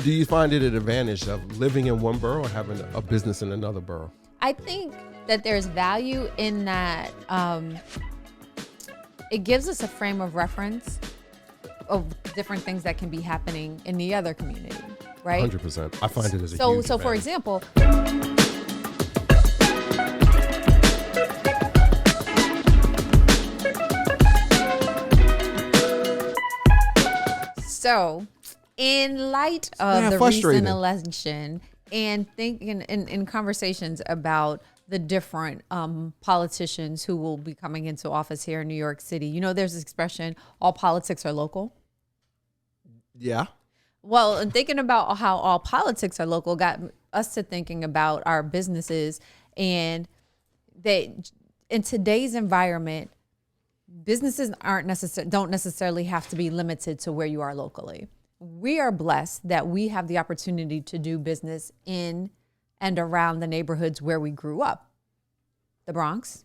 Do you find it an advantage of living in one borough or having a business in another borough? I think that there's value in that. It gives us a frame of reference of different things that can be happening in the other community, right? 100%. I find it as a huge So advantage. for example, in light of the recent election and thinking in conversations about the different politicians who will be coming into office here in New York City, you know, there's this expression, all politics are local. Yeah. Well, and thinking about how all politics are local got us to thinking about our businesses, and that in today's environment, businesses don't necessarily have to be limited to where you are locally. We are blessed that we have the opportunity to do business in and around the neighborhoods where we grew up, the Bronx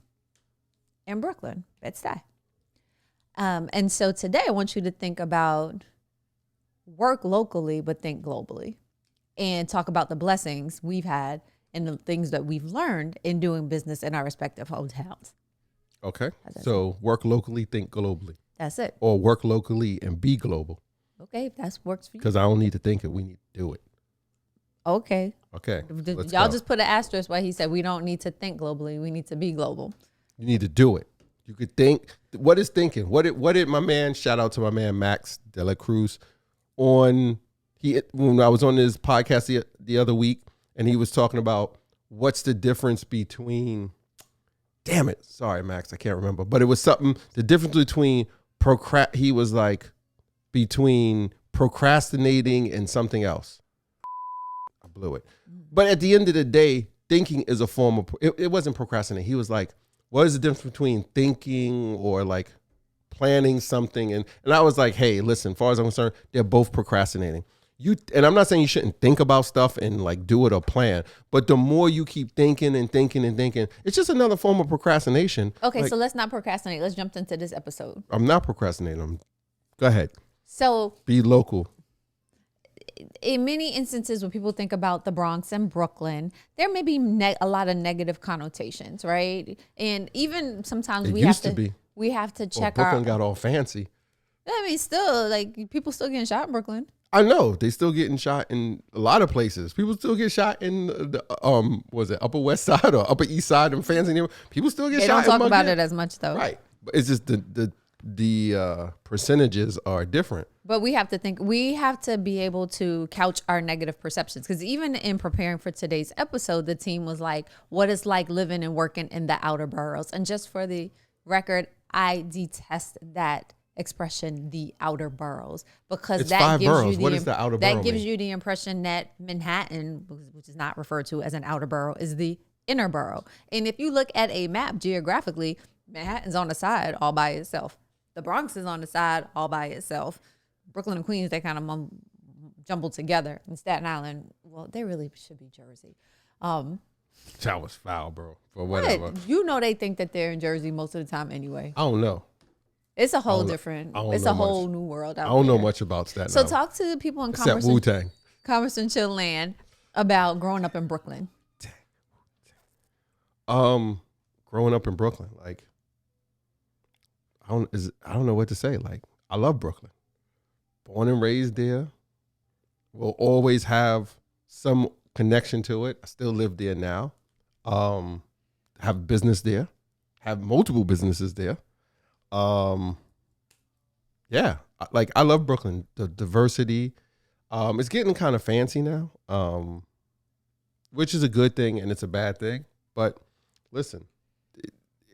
and Brooklyn, Bed-Stuy. And so today I want you to think about work locally, but think globally, and talk about the blessings we've had and the things that we've learned in doing business in our respective hometowns. Okay. So work locally, think globally. That's it. Or work locally and be global. Okay, if that works for you. Because I don't need to think it. We need to do it. Okay. Okay. Y'all just put an asterisk why he said we don't need to think globally. We need to be global. You need to do it. You could think. What is thinking? What did my man, shout out to my man, Max De La Cruz, when I was on his podcast the other week, and he was talking about what's the difference between, damn it, sorry, Max, I can't remember, but it was something, the difference between he was like, between procrastinating and something else. I blew it. But at the end of the day, thinking is a form of, it wasn't procrastinating. He was like, what is the difference between thinking or like planning something? And I was like, hey, listen, as far as I'm concerned, they're both procrastinating. And I'm not saying you shouldn't think about stuff and like do it or plan, but the more you keep thinking and thinking and thinking, it's just another form of procrastination. Okay, like, so let's not procrastinate. Let's jump into this episode. I'm not procrastinating. Go ahead. So be local. In many instances, when people think about the Bronx and Brooklyn, there may be a lot of negative connotations, right? And even sometimes we have to check Brooklyn got all fancy. I mean, still, like, people still getting shot in Brooklyn. I know they still getting shot in a lot of places. People still get shot in the was it Upper West Side or Upper East Side and fancy neighborhood. People still get shot. They don't talk about it as much though, right? But it's just the percentages are different. But we have to be able to couch our negative perceptions, because even in preparing for today's episode, the team was like, what it's like living and working in the outer boroughs. And just for the record, I detest that expression, the outer boroughs, because it's that 5 gives boroughs. you the, what is the outer borough that gives mean? you the impression that Manhattan, which is not referred to as an outer borough, is the inner borough. And if you look at a map geographically, Manhattan's on the side all by itself. The Bronx is on the side all by itself. Brooklyn and Queens, they kind of jumbled together. And Staten Island, well, they really should be Jersey. That was foul, bro. But whatever. But you know they think that they're in Jersey most of the time anyway. I don't know. It's a whole new world out there. I don't know much about Staten Island. So talk to the people in Except Wu-Tang. Commerce and Chill Land about growing up in Brooklyn. Growing up in Brooklyn, like, I don't know what to say. Like, I love Brooklyn. Born and raised there. Will always have some connection to it. I still live there now. Have business there. Have multiple businesses there. Yeah, like, I love Brooklyn. The diversity. It's getting kind of fancy now, which is a good thing and it's a bad thing. But listen,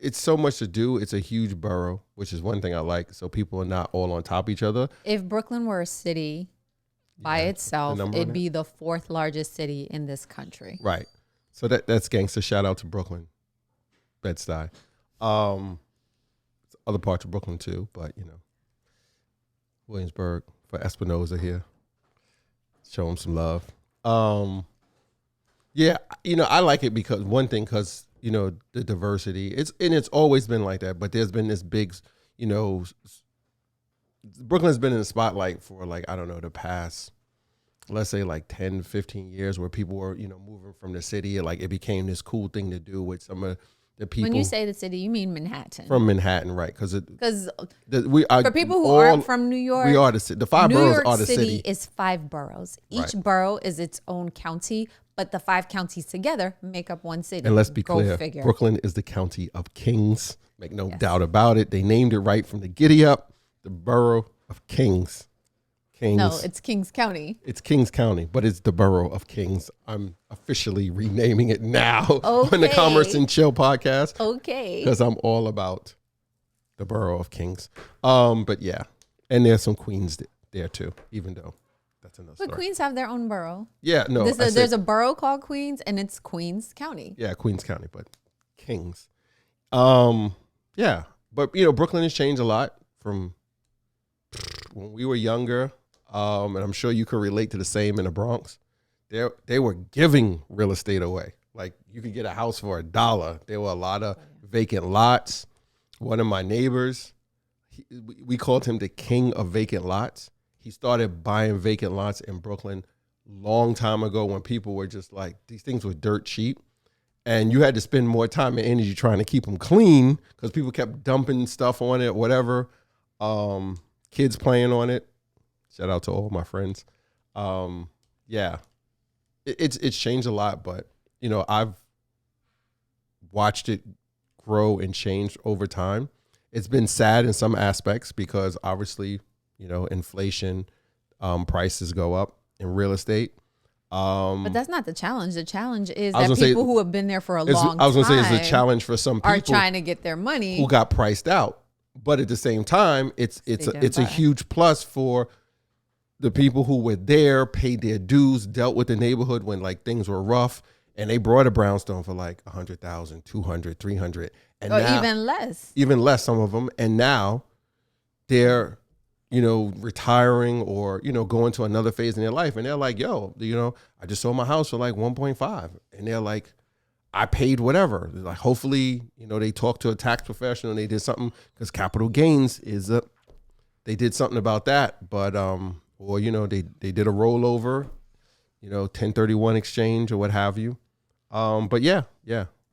it's so much to do. It's a huge borough, which is one thing I like. So people are not all on top of each other. If Brooklyn were a city by itself, it'd be the 4th largest city in this country. Right. So that's gangster. Shout out to Brooklyn, Bed-Stuy. Other parts of Brooklyn too, but you know, Williamsburg for Espinoza here. Show them some love. Yeah, you know, I like it because you know, the diversity. It's always been like that, but there's been this big, you know, Brooklyn's been in the spotlight for, like, I don't know, the past let's say like 10, 15 years where people were, moving from the city. Like it became this cool thing to do with some of the people. When you say the city, you mean Manhattan. From Manhattan, right? Because for people who aren't from New York, we are the city. The 5 boroughs are the city. New York City is 5 boroughs. Each borough is its own county, but the 5 counties together make up one city. And let's be clear, Brooklyn is the county of kings. Make no doubt about it. They named it right from the giddy up, the borough of kings. No, it's Kings County. It's Kings County, but it's the borough of Kings. I'm officially renaming it now on the Commerce and Chill podcast. Okay. Because I'm all about the borough of Kings. But yeah, and there's some queens there too, even though that's another story. But Queens have their own borough. Yeah, no. There's a borough called Queens, and it's Queens County. Yeah, Queens County, but Kings. Yeah, but Brooklyn has changed a lot from when we were younger. And I'm sure you could relate to the same in the Bronx. They were giving real estate away. Like you could get a house for $1. There were a lot of vacant lots. One of my neighbors, we called him the king of vacant lots. He started buying vacant lots in Brooklyn long time ago when people were just like, these things were dirt cheap. And you had to spend more time and energy trying to keep them clean because people kept dumping stuff on it, whatever. Kids playing on it. Shout out to all my friends. Yeah, it's changed a lot, but I've watched it grow and change over time. It's been sad in some aspects because obviously, inflation, prices go up in real estate. But that's not the challenge. The challenge is that people who have been there for a long time. I was going to say it's a challenge for some people are trying to get their money who got priced out. But at the same time, it's a huge plus for the people who were there, paid their dues, dealt with the neighborhood when like things were rough, and they brought a brownstone for like 100,000, 200, 300, and or now, even less, some of them. And now they're, retiring or, going to another phase in their life. And they're like, yo, I just sold my house for like 1.5. And they're like, I paid whatever. Like, hopefully, they talked to a tax professional and they did something because capital gains they did something about that. But, or, they did a rollover, 1031 exchange or what have you. But yeah.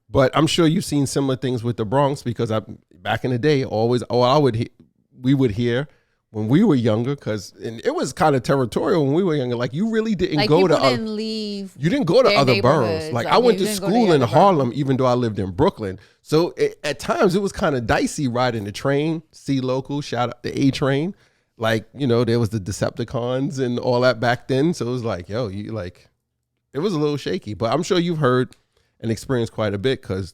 But I'm sure you've seen similar things with the Bronx because back in the day, we would hear when we were younger, because it was kind of territorial when we were younger. Like you really didn't go to leave. You didn't go to other boroughs. Like I went to school in Harlem, even though I lived in Brooklyn. So at times it was kind of dicey riding the train. C local, shout out the A train. Like there was the Decepticons and all that back then. So it was like, yo, it was a little shaky. But I'm sure you've heard and experienced quite a bit because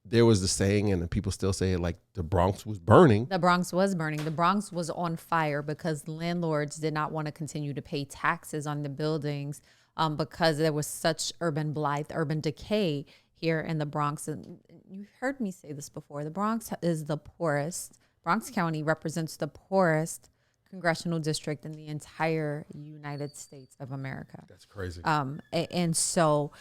there was the saying, and the people still say it, like the Bronx was burning. The Bronx was burning. The Bronx was on fire because landlords did not want to continue to pay taxes on the buildings because there was such urban blight, urban decay here in the Bronx. And you heard me say this before. The Bronx is the poorest. Bronx County represents the poorest congressional district in the entire United States of America. That's crazy. And so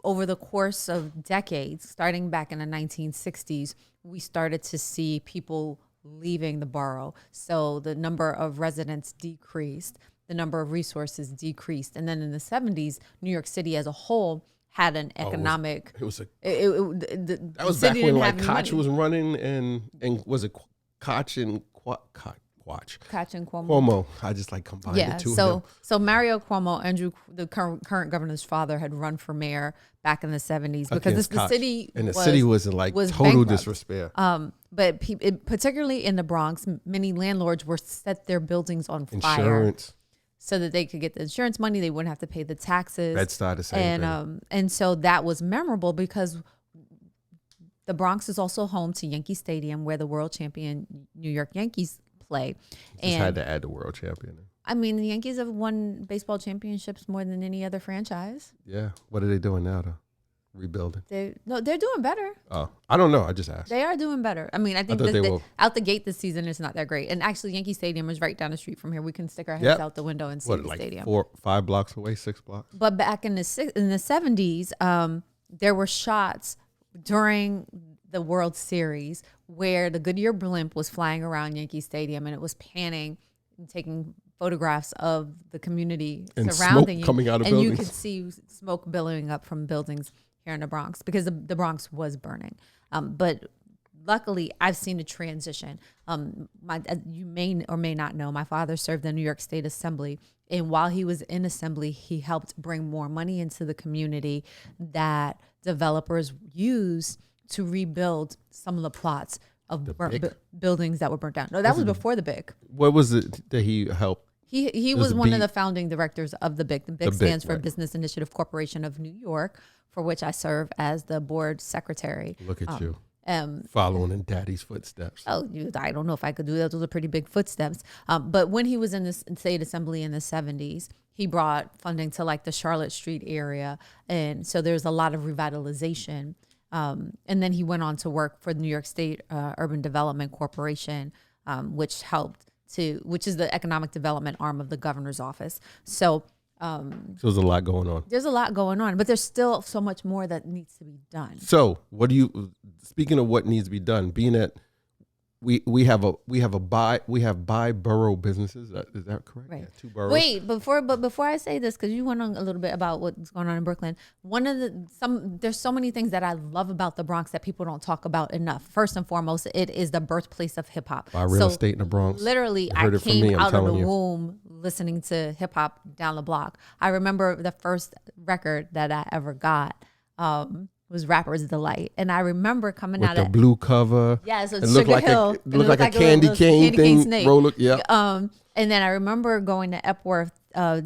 over the course of decades, starting back in the 1960s, we started to see people leaving the borough. So the number of residents decreased, the number of resources decreased. And then in the 70s, New York City as a whole had an economic... That was back when like Koch was running and was it Koch and Koch and Cuomo. I just like combined the two of them. So Mario Cuomo, the current governor's father, had run for mayor back in the 70s because the city was in like total bankrupt. Disrepair. But particularly in the Bronx, many landlords were set their buildings on fire so that they could get the insurance money. They wouldn't have to pay the taxes. Bed-Stuy, the same thing. And so that was memorable because the Bronx is also home to Yankee Stadium, where the world champion New York Yankees play. Just had to add the world champion. I mean, the Yankees have won baseball championships more than any other franchise. Yeah. What are they doing now to rebuilding? They're doing better. Oh, I don't know. I just asked. They are doing better. I mean, I think out the gate this season is not that great. And actually, Yankee Stadium is right down the street from here. We can stick our heads out the window and see the stadium. 4-5 blocks away, 6 blocks. But back in the 70s, there were shots during the World Series where the Goodyear blimp was flying around Yankee Stadium and it was panning and taking photographs of the community And surrounding smoke you, coming out of and you buildings. could see smoke billowing up from buildings here in the Bronx because the Bronx was burning. But luckily, I've seen a transition. You may or may not know, my father served in the New York State Assembly. And while he was in Assembly, he helped bring more money into the community that developers used to rebuild some of the plots of buildings that were burnt down. No, that was before the BIC. What was it that he helped? He was one of the founding directors of the BIC. The BIC stands for Business Initiative Corporation of New York, for which I serve as the board secretary. Look at you. Following in daddy's footsteps. I don't know if I could do that. Those are pretty big footsteps. But when he was in the state assembly in the 70s, he brought funding to like the Charlotte Street area. And so there's a lot of revitalization. And then he went on to work for the New York State Urban Development Corporation, which is the economic development arm of the governor's office. So there's a lot going on. There's a lot going on, but there's still so much more that needs to be done. So speaking of what needs to be done, being that we have bi borough businesses. Is that correct? Right. Yeah, 2 boroughs. Wait, before I say this, because you went on a little bit about what's going on in Brooklyn. There's so many things that I love about the Bronx that people don't talk about enough. First and foremost, it is the birthplace of hip hop. Buy real estate in the Bronx. Literally, I came out of the womb listening to hip hop down the block. I remember the first record that I ever got. Was Rapper's Delight. And I remember coming with out the of blue cover. Yeah, so it looked like Hill. It looked like a candy cane thing. Snake. Yeah. And then I remember going to Epworth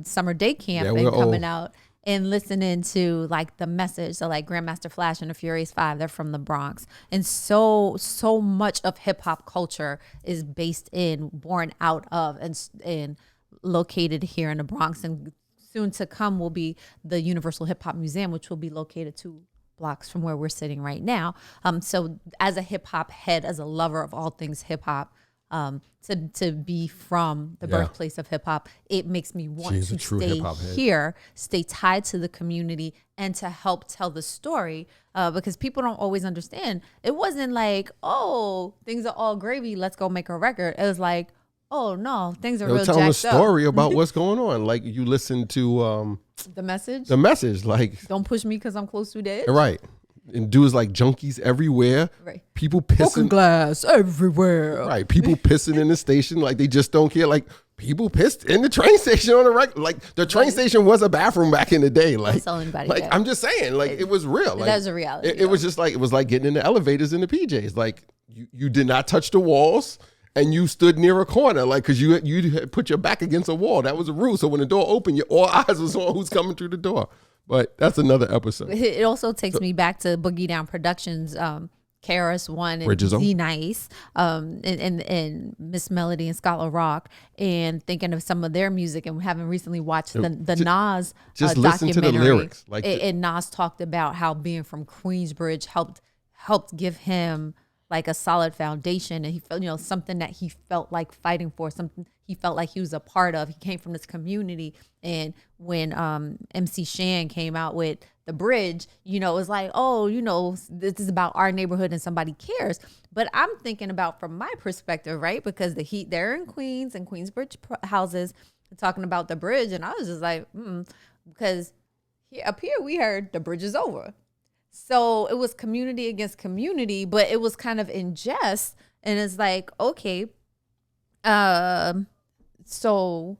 summer day camp and coming out and listening to like The Message. So like Grandmaster Flash and the Furious Five, they're from the Bronx. And so much of hip hop culture is born out of and located here in the Bronx. And soon to come will be the Universal Hip Hop Museum, which will be located 2 blocks from where we're sitting right now. So as a hip hop head, as a lover of all things hip hop, to be from the birthplace of hip hop, it makes me want to stay here, stay tied to the community, and to help tell the story. Because people don't always understand. It wasn't like, oh, things are all gravy, let's go make a record. It was like, oh no, things are real jacked up. Telling the story about what's going on. Like you listen to The Message. The Message, like don't push me because I'm close to the edge. Right. And dudes like junkies everywhere. Right. People pissing. Broken glass everywhere. Right. People pissing in the station like they just don't care. Like people pissed in the train station on the right. Like the train station was a bathroom back in the day. Like, don't tell anybody like that. I'm just saying, like it was real. Like, that's a reality. It was just like, it was like getting in the elevators in the PJs. Like you did not touch the walls. And you stood near a corner, like, because you had put your back against a wall. That was a rule. So when the door opened, all eyes was on who's coming through the door. But that's another episode. It also takes me back to Boogie Down Productions, KRS-One and Z Nice, and Miss Melody and Scholar Rock, and thinking of some of their music, and having recently watched the Nas just listen documentary. to the lyrics. Like and Nas talked about how being from Queensbridge helped give him like a solid foundation, and he felt, something that he felt like fighting for, something he felt like he was a part of. He came from this community, and when MC Shan came out with The Bridge, it was like, oh, this is about our neighborhood and somebody cares. But I'm thinking about from my perspective, right? Because they're in Queens and Queensbridge houses talking about the bridge, and I was just like, because up here we heard the bridge is over. So it was community against community, but it was kind of in jest. And it's like, okay, so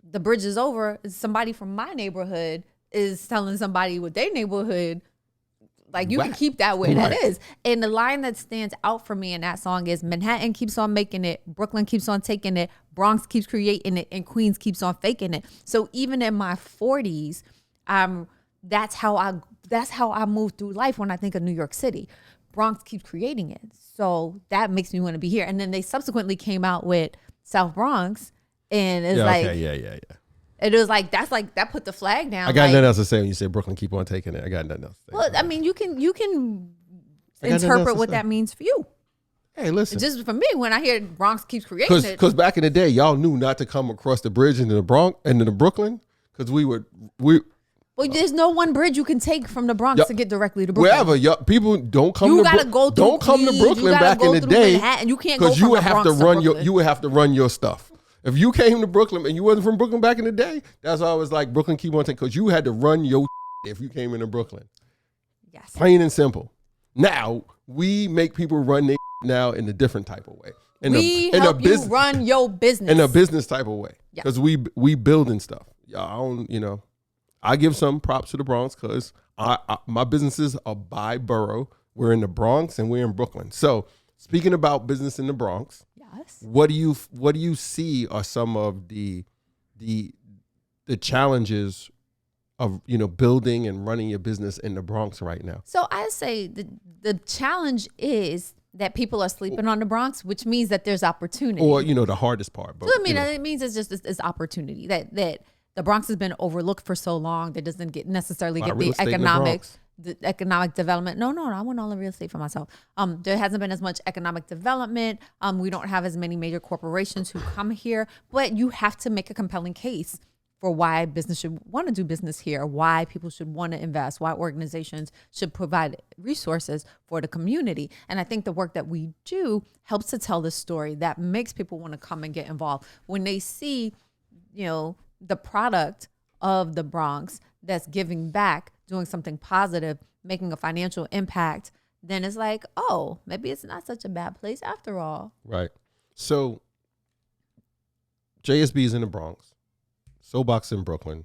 the bridge is over. Somebody from my neighborhood is telling somebody with their neighborhood, like, you can keep that where that is. And the line that stands out for me in that song is Manhattan keeps on making it, Brooklyn keeps on taking it, Bronx keeps creating it, and Queens keeps on faking it. So even in my 40s, that's how I move through life when I think of New York City. Bronx keeps creating it. So that makes me want to be here. And then they subsequently came out with South Bronx, and it's yeah. It was like, that put the flag down. I got nothing else to say when you say Brooklyn keep on taking it. I got nothing else to say. Well, I mean, you can interpret what that means for you. Hey, listen. Just for me, when I hear Bronx keeps creating it. Because back in the day, y'all knew not to come across the bridge into the Bronx and into Brooklyn, because well, there's no one bridge you can take from the Bronx to get directly to Brooklyn. Wherever, people don't come. You gotta go through. Don't come to Brooklyn back in the day, Manhattan. You can't go from you would the have Bronx to run Brooklyn. you would have to run your stuff. If you came to Brooklyn and you wasn't from Brooklyn back in the day, that's why I was like, Brooklyn keep on taking, because you had to run your if you came into Brooklyn. Yes. Plain and simple. Now, we make people run their now in a different type of way. We help you run your business. In a business type of way. Yeah. Because we building stuff. I give some props to the Bronx because my businesses are by borough. We're in the Bronx and we're in Brooklyn. So speaking about business in the Bronx, yes. what do you see are some of the challenges of building and running your business in the Bronx right now? So I say the challenge is that people are sleeping on the Bronx, which means that there's opportunity. Or the hardest part. But so, it means it's opportunity that the Bronx has been overlooked for so long that doesn't necessarily get the economic development. No, I want all the real estate for myself. There hasn't been as much economic development. We don't have as many major corporations who come here, but you have to make a compelling case for why business should want to do business here, why people should want to invest, why organizations should provide resources for the community. And I think the work that we do helps to tell the story that makes people want to come and get involved. When they see, the product of the Bronx that's giving back, doing something positive, making a financial impact, then it's like, oh, maybe it's not such a bad place after all. Right. So JSB is in the Bronx. Soapbox in Brooklyn.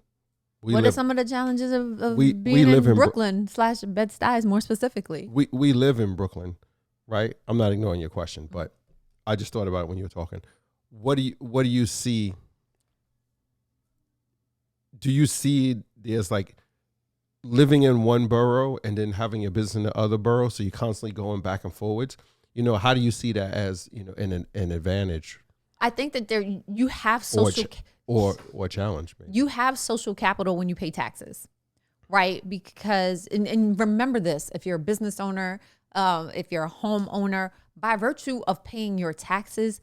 What are some of the challenges of being in Brooklyn / Bed-Stuy more specifically? We live in Brooklyn, right? I'm not ignoring your question, but I just thought about it when you were talking. What do you see? Do you see there's like living in one borough and then having your business in the other borough, so you're constantly going back and forwards? How do you see that as an advantage? I think that you have social or challenge. Maybe. You have social capital when you pay taxes, right? Because and remember this: if you're a business owner, if you're a homeowner, by virtue of paying your taxes,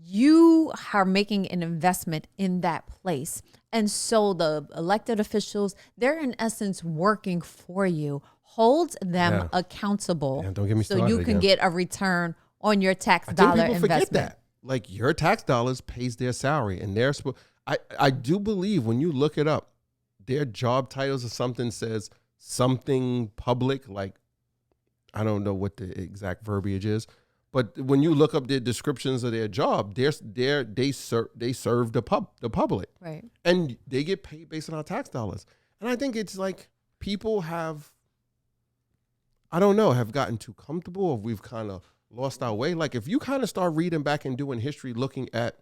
you are making an investment in that place. And so the elected officials, they're in essence working for you, holds them accountable. Yeah, don't get me started so you can get a return on your tax dollar investment. Forget that. Like your tax dollars pays their salary, and I do believe when you look it up, their job titles or something says something public, like I don't know what the exact verbiage is, but when you look up their descriptions of their job, they serve the public, right? And they get paid based on our tax dollars. And I think it's like people have gotten too comfortable, or we've kind of lost our way. Like if you kind of start reading back and doing history, looking at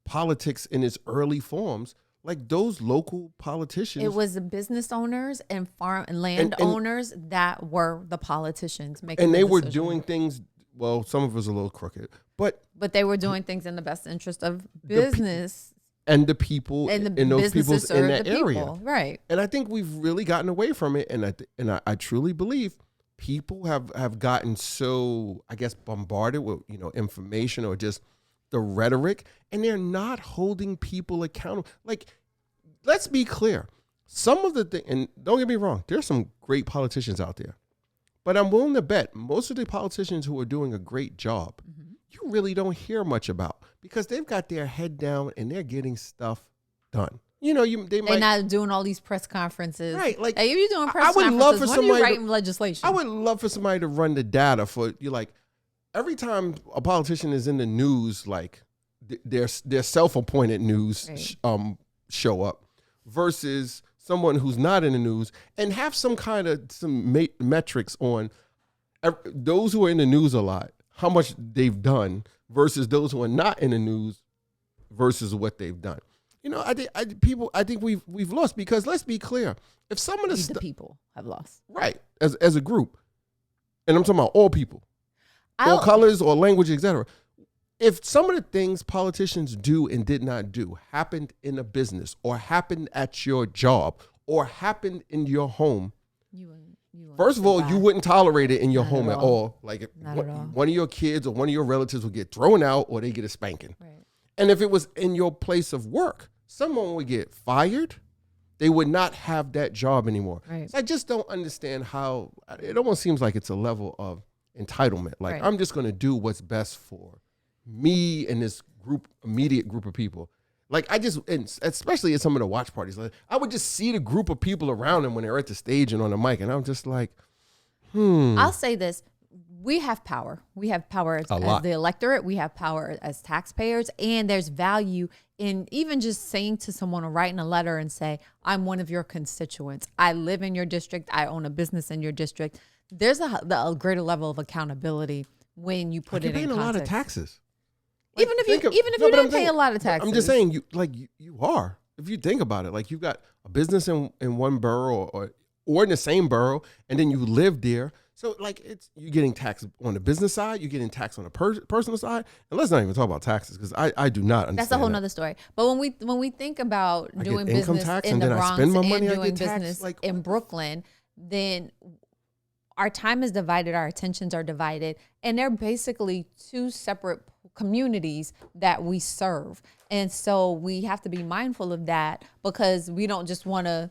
politics in its early forms, like those local politicians. It was the business owners and farm and land owners that were the politicians making and they were decision. doing things. Well, some of us a little crooked, but they were doing things in the best interest of business and the people and those people in that area, right? And I think we've really gotten away from it, and I truly believe people have gotten so, I guess, bombarded with information or just the rhetoric, and they're not holding people accountable. Like, let's be clear. Some of the things, and don't get me wrong, there's some great politicians out there, but I'm willing to bet most of the politicians who are doing a great job, you really don't hear much about, because they've got their head down and they're getting stuff done. They're not doing all these press conferences. Right. Like, if you're doing press conferences, when are you writing legislation? I would love for somebody to run the data for you. Like, every time a politician is in the news, like their self-appointed news show up versus someone who's not in the news, and have some metrics on those who are in the news a lot, how much they've done versus those who are not in the news versus what they've done. I think we've lost, because let's be clear. If some of the people have lost, right, as a group, and I'm talking about all people, all colors or language, etc. If some of the things politicians do and did not do happened in a business, or happened at your job, or happened in your home, first of all, you wouldn't tolerate it in your home at all. Like, one of your kids or one of your relatives would get thrown out, or they get a spanking. Right. And if it was in your place of work, someone would get fired. They would not have that job anymore. Right. So I just don't understand how it almost seems like it's a level of entitlement. Like, I'm just going to do what's best for me and this immediate group of people. Like and especially at some of the watch parties, like I would just see the group of people around them when they're at the stage and on the mic, and I'm just like, I'll say this. We have power. We have power as the electorate. We have power as taxpayers. And there's value in even just saying to someone or writing a letter and say, I'm one of your constituents. I live in your district. I own a business in your district. There's a greater level of accountability when you put it in context. You're paying a lot of taxes. Like, even if you don't pay a lot of taxes. I'm just saying, you are. If you think about it, like you've got a business in one borough or in the same borough, and then you live there. So like you're getting taxed on the business side, you're getting taxed on the personal side, and let's not even talk about taxes because I do not understand. That's a whole nother story. But when we think about doing business in the Bronx and doing business in Brooklyn, then our time is divided, our attentions are divided, and they're basically two separate communities that we serve. And so we have to be mindful of that because we don't just want to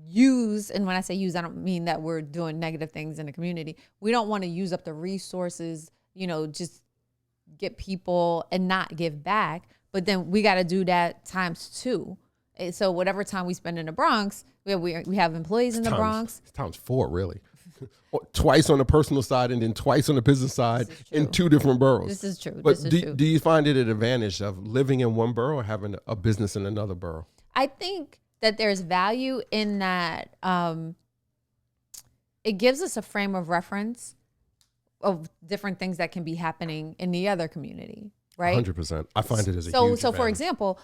use, and when I say use, I don't mean that we're doing negative things in the community. We don't want to use up the resources, just get people and not give back. But then we got to do that times two. So whatever time we spend in the Bronx, we have employees in the Bronx. It's times four, really. Twice on the personal side and then twice on the business side in two different boroughs. This is true. But do you find it an advantage of living in one borough or having a business in another borough? I think that there's value in that. It gives us a frame of reference of different things that can be happening in the other community, right? 100%. I find it as a huge advantage. So for example,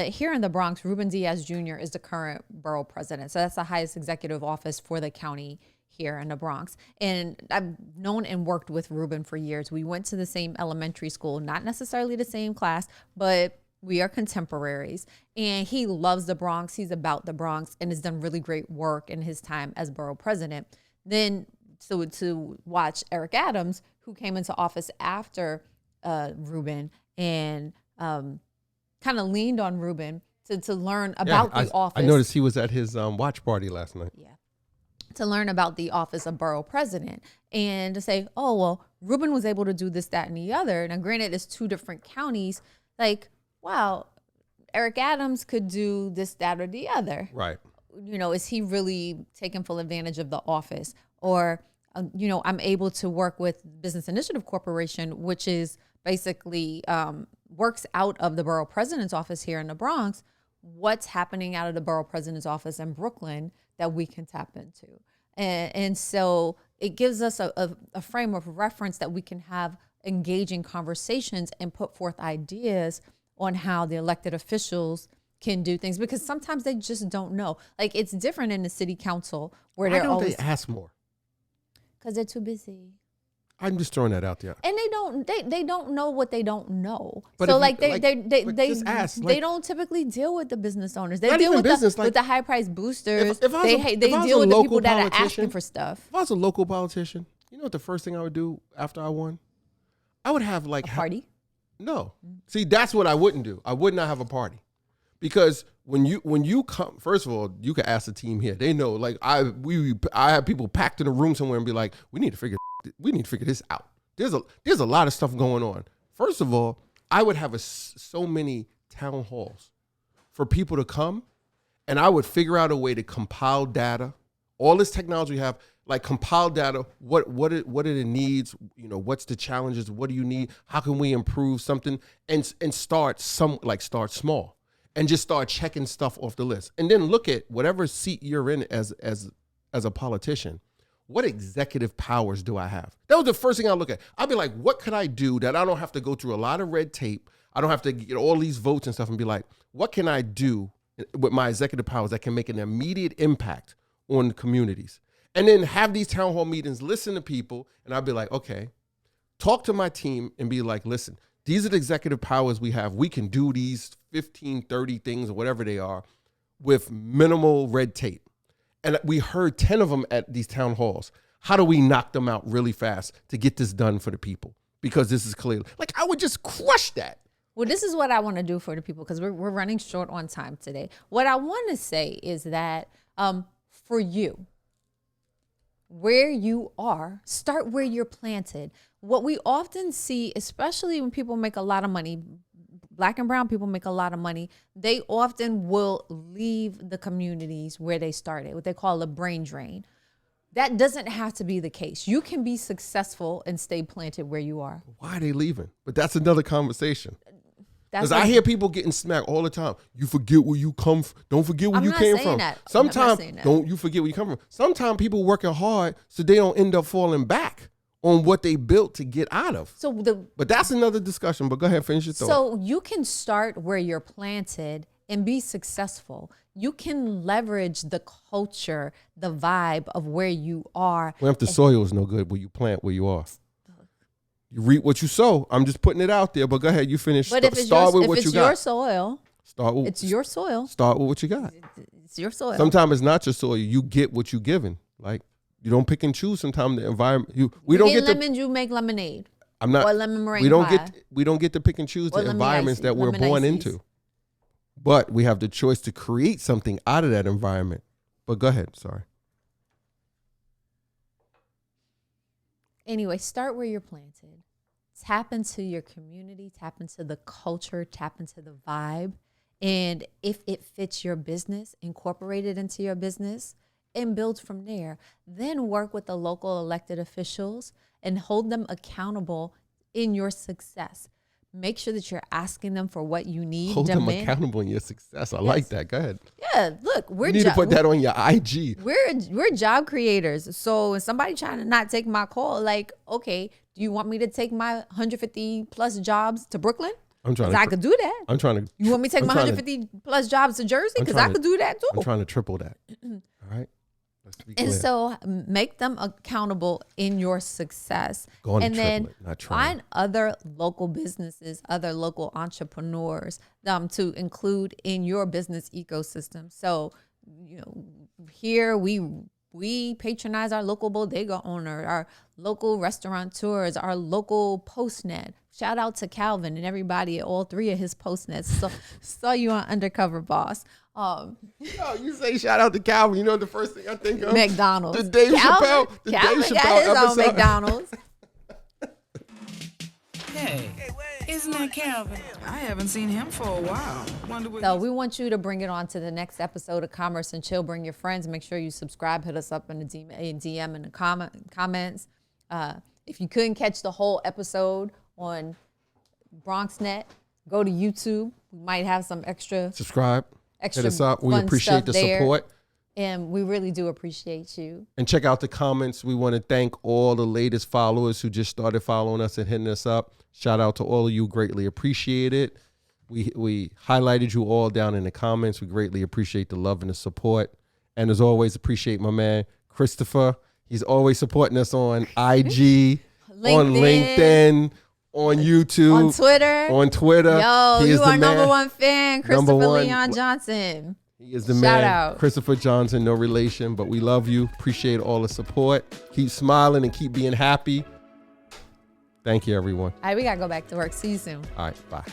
here in the Bronx, Ruben Diaz Jr. is the current borough president. So that's the highest executive office for the county here in the Bronx. And I've known and worked with Ruben for years. We went to the same elementary school, not necessarily the same class, but we are contemporaries. And he loves the Bronx. He's about the Bronx and has done really great work in his time as borough president. Then so to watch Eric Adams, who came into office after Ruben and kind of leaned on Ruben to learn about the office. I noticed he was at his watch party last night. Yeah. To learn about the office of borough president and to say, oh, well, Ruben was able to do this, that, and the other. Now, granted, it's two different counties. Like, wow, Eric Adams could do this, that, or the other. Right. Is he really taking full advantage of the office? Or, I'm able to work with Business Initiative Corporation, which is basically works out of the borough president's office here in the Bronx. What's happening out of the borough president's office in Brooklyn that we can tap into. And so it gives us a frame of reference that we can have engaging conversations and put forth ideas on how the elected officials can do things, because sometimes they just don't know. Like, it's different in the city council where they're always... they ask more? Because they're too busy. I'm just throwing that out there. And they don't know what they don't know. But so they just ask. They don't typically deal with the business owners. They not deal even with business, with the high price boosters. They deal with the people that are asking for stuff. If I was a local politician, you know what the first thing I would do after I won? I would have like a party. No, see, that's what I wouldn't do. I would not have a party, because when you come, first of all, you can ask the team here. They know. Like I have people packed in a room somewhere and be like, we need to figure this out. There's a lot of stuff going on. First of all, I would have so many town halls for people to come, and I would figure out a way to compile data. All this technology we have, like compile data. What are the needs? What's the challenges? What do you need? How can we improve something? And start small, and just start checking stuff off the list, and then look at whatever seat you're in as a politician. What executive powers do I have? That was the first thing I look at. I'd be like, what could I do that I don't have to go through a lot of red tape? I don't have to get all these votes and stuff, and be like, what can I do with my executive powers that can make an immediate impact on communities? And then have these town hall meetings, listen to people, and I'd be like, okay, talk to my team and be like, listen, these are the executive powers we have. We can do these 15, 30 things or whatever they are with minimal red tape. And we heard 10 of them at these town halls. How do we knock them out really fast to get this done for the people? Because this is clearly, like, I would just crush that. Well, this is what I want to do for the people, because we're running short on time today. What I want to say is that for you, where you are. Start where you're planted. What we often see, especially when people make a lot of money, Black and brown people make a lot of money, they often will leave the communities where they started, what they call a brain drain. That doesn't have to be the case. You can be successful and stay planted where you are. Why are they leaving? But that's another conversation. That's Because I hear people getting smacked all the time. You forget where you come from. Don't forget where I'm you not came saying from. that. I'm not Sometimes saying that. don't you forget where you come from. Sometimes people working hard so they don't end up falling back on what they built to get out of. But that's another discussion. But go ahead, finish your thought. So you can start where you're planted and be successful. You can leverage the culture, the vibe of where you are. Well, if the soil is no good, will you plant where you are? You reap what you sow. I'm just putting it out there. But go ahead, you finish. But if it's your soil, it's your soil. Start with what you got. It's your soil. Sometimes it's not your soil. You get what you given. Like you don't pick and choose. Sometimes the environment. We don't get lemons. You make lemonade. I'm not. Or lemon meringue we don't pie. get to pick and choose the environments that we're born into. But we have the choice to create something out of that environment. But go ahead. Sorry. Anyway, start where you're planted. Tap into your community, tap into the culture, tap into the vibe. And if it fits your business, incorporate it into your business and build from there. Then work with the local elected officials and hold them accountable in your success. Make sure that you're asking them for what you need. Hold them accountable in your success. I like that. Go ahead. Yeah, look, you need to put that on your IG. We're job creators. So if somebody trying to not take my call, like, okay, do you want me to take my 150 plus jobs to Brooklyn? I could do that. You want me to take my 150 plus jobs to Jersey? Because I could do that too. I'm trying to triple that. All right. Let's be clear. And so make them accountable in your success. And then find other local businesses, other local entrepreneurs to include in your business ecosystem. So, here we patronize our local bodega owner, our local restaurateurs, our local postnet. Shout out to Calvin and everybody at all three of his postnets. So saw you on Undercover Boss. You say shout out to Calvin. You know the first thing I think of? McDonald's. The Dave Chappelle got his own McDonald's. Hey, isn't that Calvin? I haven't seen him for a while. So we want you to bring it on to the next episode of Commerce and Chill. Bring your friends. Make sure you subscribe. Hit us up in the DM in the comments. If you couldn't catch the whole episode on BronxNet, go to YouTube. We might have some extra. Subscribe. Hit us up. We appreciate the support. And we really do appreciate you. And check out the comments. We want to thank all the latest followers who just started following us and hitting us up. Shout out to all of you. Greatly appreciate it. We highlighted you all down in the comments. We greatly appreciate the love and the support. And as always, appreciate my man, Christopher. He's always supporting us on IG, on LinkedIn, on YouTube, on Twitter. Yo, you are number one fan, Christopher Leon Johnson. He is the man. Out. Christopher Johnson, no relation, but we love you. Appreciate all the support. Keep smiling and keep being happy. Thank you, everyone. All right, we got to go back to work. See you soon. All right, bye.